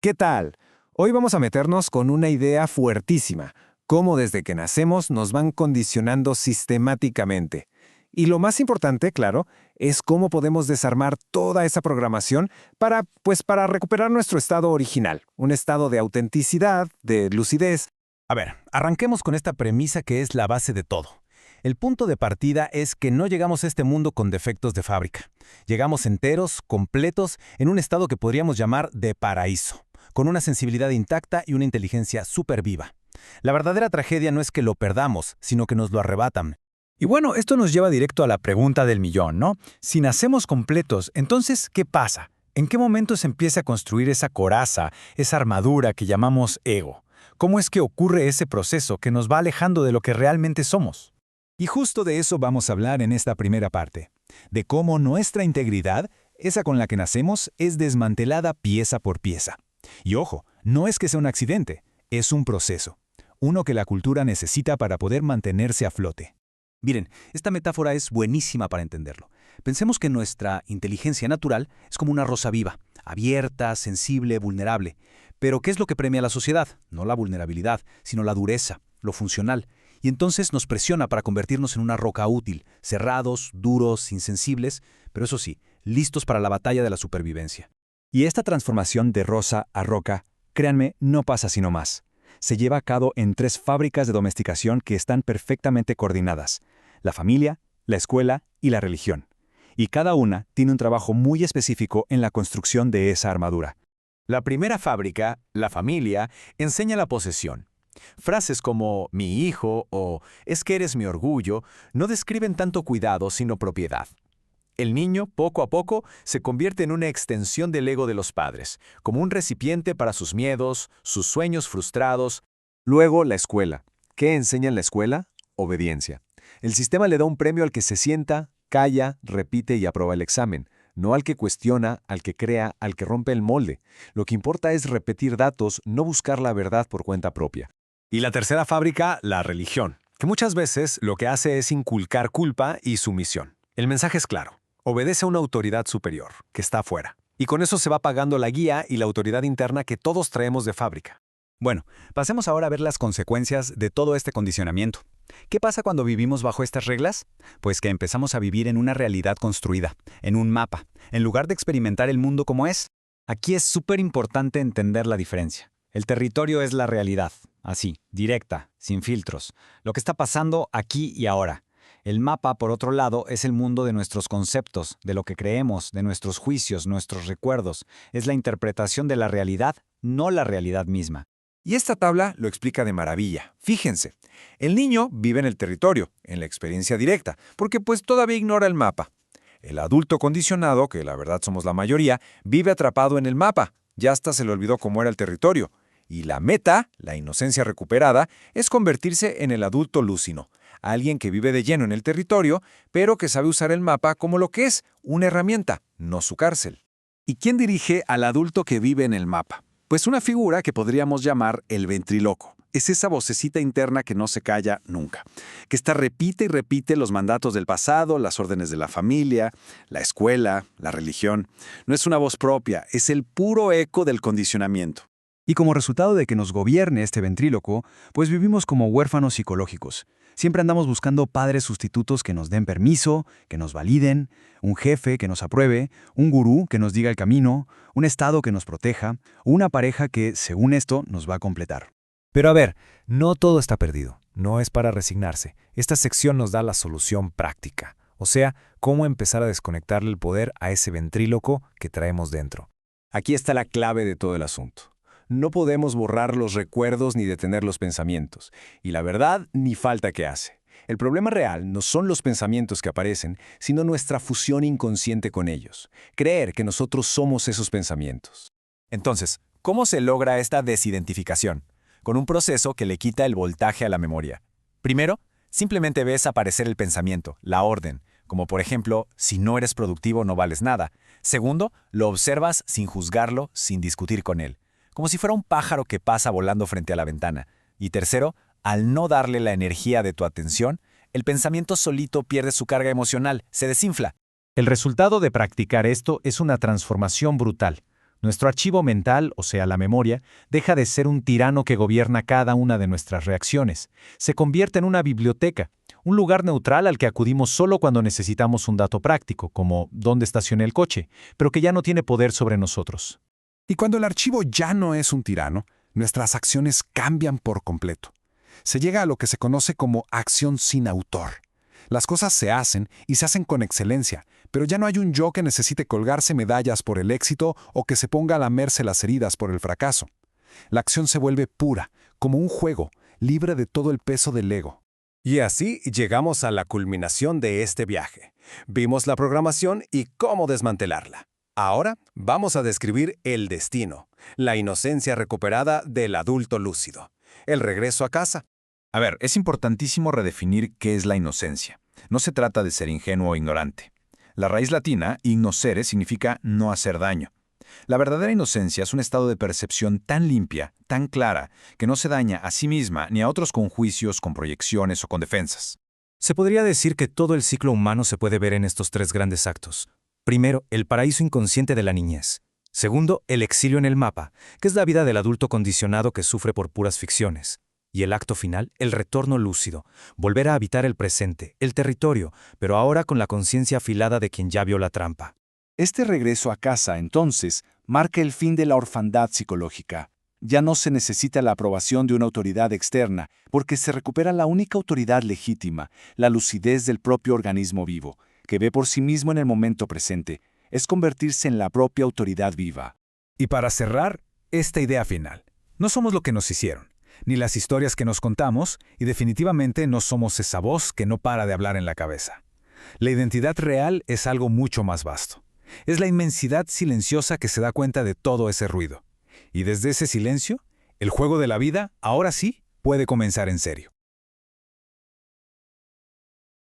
¿Qué tal? Hoy vamos a meternos con una idea fuertísima, cómo desde que nacemos nos van condicionando sistemáticamente. Y lo más importante, claro, es cómo podemos desarmar toda esa programación para recuperar nuestro estado original, un estado de autenticidad, de lucidez. A ver, arranquemos con esta premisa que es la base de todo. El punto de partida es que no llegamos a este mundo con defectos de fábrica. Llegamos enteros, completos, en un estado que podríamos llamar de paraíso, con una sensibilidad intacta y una inteligencia súper viva. La verdadera tragedia no es que lo perdamos, sino que nos lo arrebatan. Y bueno, esto nos lleva directo a la pregunta del millón, ¿no? Si nacemos completos, entonces, ¿qué pasa? ¿En qué momento se empieza a construir esa coraza, esa armadura que llamamos ego? ¿Cómo es que ocurre ese proceso que nos va alejando de lo que realmente somos? Y justo de eso vamos a hablar en esta primera parte, de cómo nuestra integridad, esa con la que nacemos, es desmantelada pieza por pieza. Y ojo, no es que sea un accidente, es un proceso, uno que la cultura necesita para poder mantenerse a flote. Miren, esta metáfora es buenísima para entenderlo. Pensemos que nuestra inteligencia natural es como una rosa viva, abierta, sensible, vulnerable. Pero ¿qué es lo que premia a la sociedad? No la vulnerabilidad, sino la dureza, lo funcional. Y entonces nos presiona para convertirnos en una roca útil, cerrados, duros, insensibles, pero eso sí, listos para la batalla de la supervivencia. Y esta transformación de rosa a roca, créanme, no pasa sino más. Se lleva a cabo en 3 fábricas de domesticación que están perfectamente coordinadas: la familia, la escuela y la religión. Y cada una tiene un trabajo muy específico en la construcción de esa armadura. La primera fábrica, la familia, enseña la posesión. Frases como «mi hijo» o «es que eres mi orgullo» no describen tanto cuidado sino propiedad. El niño, poco a poco, se convierte en una extensión del ego de los padres, como un recipiente para sus miedos, sus sueños frustrados. Luego, la escuela. ¿Qué enseña en la escuela? Obediencia. El sistema le da un premio al que se sienta, calla, repite y aprueba el examen, no al que cuestiona, al que crea, al que rompe el molde. Lo que importa es repetir datos, no buscar la verdad por cuenta propia. Y la tercera fábrica, la religión, que muchas veces lo que hace es inculcar culpa y sumisión. El mensaje es claro. Obedece a una autoridad superior, que está afuera. Y con eso se va pagando la guía y la autoridad interna que todos traemos de fábrica. Bueno, pasemos ahora a ver las consecuencias de todo este condicionamiento. ¿Qué pasa cuando vivimos bajo estas reglas? Pues que empezamos a vivir en una realidad construida, en un mapa, en lugar de experimentar el mundo como es. Aquí es súper importante entender la diferencia. El territorio es la realidad, así, directa, sin filtros. Lo que está pasando aquí y ahora. El mapa, por otro lado, es el mundo de nuestros conceptos, de lo que creemos, de nuestros juicios, nuestros recuerdos. Es la interpretación de la realidad, no la realidad misma. Y esta tabla lo explica de maravilla. Fíjense, el niño vive en el territorio, en la experiencia directa, porque pues todavía ignora el mapa. El adulto condicionado, que la verdad somos la mayoría, vive atrapado en el mapa. Ya hasta se le olvidó cómo era el territorio. Y la meta, la inocencia recuperada, es convertirse en el adulto lúcido. Alguien que vive de lleno en el territorio, pero que sabe usar el mapa como lo que es, una herramienta, no su cárcel. ¿Y quién dirige al adulto que vive en el mapa? Pues una figura que podríamos llamar el ventriloco. Es esa vocecita interna que no se calla nunca, que repite y repite los mandatos del pasado, las órdenes de la familia, la escuela, la religión. No es una voz propia, es el puro eco del condicionamiento. Y como resultado de que nos gobierne este ventríloco, pues vivimos como huérfanos psicológicos. Siempre andamos buscando padres sustitutos que nos den permiso, que nos validen, un jefe que nos apruebe, un gurú que nos diga el camino, un estado que nos proteja, o una pareja que, según esto, nos va a completar. Pero a ver, no todo está perdido. No es para resignarse. Esta sección nos da la solución práctica. O sea, cómo empezar a desconectarle el poder a ese ventríloco que traemos dentro. Aquí está la clave de todo el asunto. No podemos borrar los recuerdos ni detener los pensamientos. Y la verdad, ni falta que hace. El problema real no son los pensamientos que aparecen, sino nuestra fusión inconsciente con ellos. Creer que nosotros somos esos pensamientos. Entonces, ¿cómo se logra esta desidentificación? Con un proceso que le quita el voltaje a la memoria. Primero, simplemente ves aparecer el pensamiento, la orden, como por ejemplo, si no eres productivo no vales nada. Segundo, lo observas sin juzgarlo, sin discutir con él, como si fuera un pájaro que pasa volando frente a la ventana. Y tercero, al no darle la energía de tu atención, el pensamiento solito pierde su carga emocional, se desinfla. El resultado de practicar esto es una transformación brutal. Nuestro archivo mental, o sea, la memoria, deja de ser un tirano que gobierna cada una de nuestras reacciones. Se convierte en una biblioteca, un lugar neutral al que acudimos solo cuando necesitamos un dato práctico, como dónde estacioné el coche, pero que ya no tiene poder sobre nosotros. Y cuando el archivo ya no es un tirano, nuestras acciones cambian por completo. Se llega a lo que se conoce como acción sin autor. Las cosas se hacen y se hacen con excelencia, pero ya no hay un yo que necesite colgarse medallas por el éxito o que se ponga a lamerse las heridas por el fracaso. La acción se vuelve pura, como un juego, libre de todo el peso del ego. Y así llegamos a la culminación de este viaje. Vimos la programación y cómo desmantelarla. Ahora vamos a describir el destino, la inocencia recuperada del adulto lúcido, el regreso a casa. A ver, es importantísimo redefinir qué es la inocencia. No se trata de ser ingenuo o ignorante. La raíz latina, innocere, significa no hacer daño. La verdadera inocencia es un estado de percepción tan limpia, tan clara, que no se daña a sí misma ni a otros con juicios, con proyecciones o con defensas. Se podría decir que todo el ciclo humano se puede ver en estos tres grandes actos. Primero, el paraíso inconsciente de la niñez. Segundo, el exilio en el mapa, que es la vida del adulto condicionado que sufre por puras ficciones. Y el acto final, el retorno lúcido, volver a habitar el presente, el territorio, pero ahora con la conciencia afilada de quien ya vio la trampa. Este regreso a casa, entonces, marca el fin de la orfandad psicológica. Ya no se necesita la aprobación de una autoridad externa, porque se recupera la única autoridad legítima, la lucidez del propio organismo vivo, que ve por sí mismo en el momento presente. Es convertirse en la propia autoridad viva. Y para cerrar, esta idea final. No somos lo que nos hicieron, ni las historias que nos contamos, y definitivamente no somos esa voz que no para de hablar en la cabeza. La identidad real es algo mucho más vasto. Es la inmensidad silenciosa que se da cuenta de todo ese ruido. Y desde ese silencio, el juego de la vida, ahora sí, puede comenzar en serio.